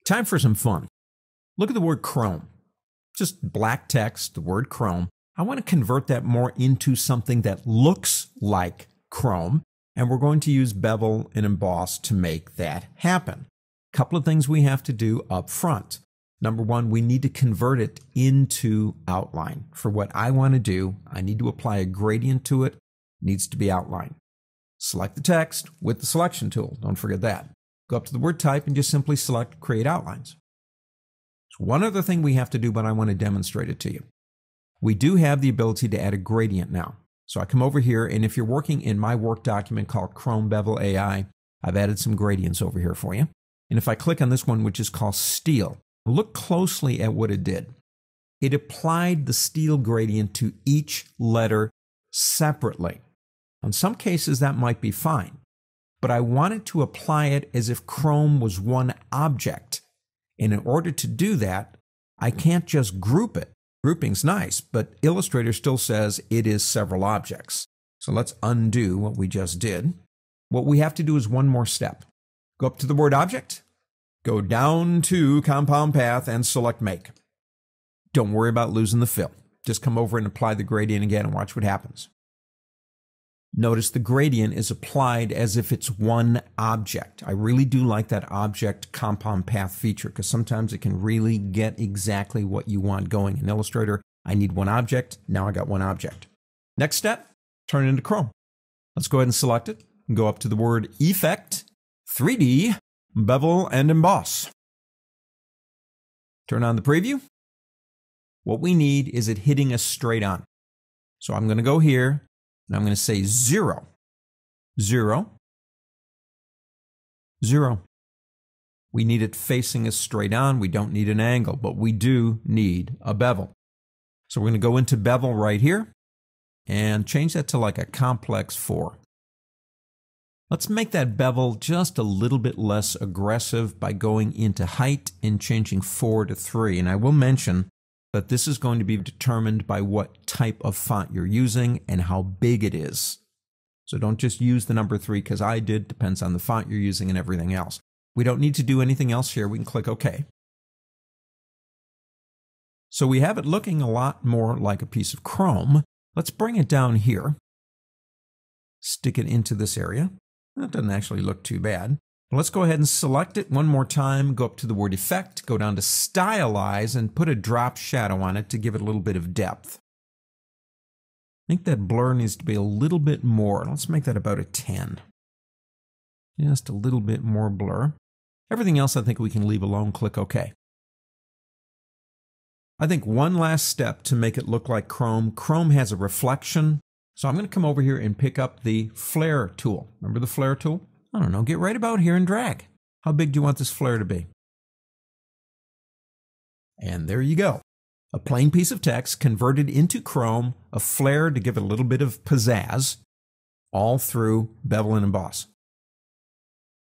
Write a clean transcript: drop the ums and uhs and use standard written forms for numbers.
Time for some fun. Look at the word Chrome. Just black text, the word Chrome. I want to convert that more into something that looks like Chrome, and we're going to use bevel and emboss to make that happen. A couple of things we have to do up front. Number one, we need to convert it into outline. For what I want to do, I need to apply a gradient to it. It needs to be outline. Select the text with the selection tool. Don't forget that. Go up to the word type and just simply select Create Outlines. There's one other thing we have to do, but I want to demonstrate it to you. We do have the ability to add a gradient now. So I come over here, and if you're working in my work document called Chrome Bevel AI, I've added some gradients over here for you. And if I click on this one, which is called Steel, look closely at what it did. It applied the steel gradient to each letter separately. In some cases, that might be fine, but I wanted to apply it as if Chrome was one object. And in order to do that, I can't just group it. Grouping's nice, but Illustrator still says it is several objects. So let's undo what we just did. What we have to do is one more step. Go up to the word Object, go down to Compound Path, and select Make. Don't worry about losing the fill. Just come over and apply the gradient again and watch what happens. Notice the gradient is applied as if it's one object. I really do like that object compound path feature because sometimes it can really get exactly what you want going. In Illustrator, I need one object. Now I got one object. Next step, turn it into Chrome. Let's go ahead and select it and go up to the word Effect, 3D, Bevel, and Emboss. Turn on the preview. What we need is it hitting us straight on. So I'm going to go here. And I'm going to say 0, 0, 0. We need it facing us straight on. We don't need an angle, but we do need a bevel. So we're going to go into bevel right here and change that to like a complex 4. Let's make that bevel just a little bit less aggressive by going into height and changing 4 to 3. And I will mention that this is going to be determined by what type of font you're using and how big it is. So don't just use the number 3 because I did. Depends on the font you're using and everything else. We don't need to do anything else here. We can click OK. So we have it looking a lot more like a piece of Chrome. Let's bring it down here. Stick it into this area. That doesn't actually look too bad. Let's go ahead and select it one more time, go up to the word Effect, go down to Stylize, and put a drop shadow on it to give it a little bit of depth. I think that blur needs to be a little bit more. Let's make that about a 10. Just a little bit more blur. Everything else I think we can leave alone. Click OK. I think one last step to make it look like Chrome. Chrome has a reflection, so I'm going to come over here and pick up the Flare tool. Remember the Flare tool? I don't know, get right about here and drag. How big do you want this flare to be? And there you go. A plain piece of text converted into Chrome, a flare to give it a little bit of pizzazz, all through Bevel and Emboss.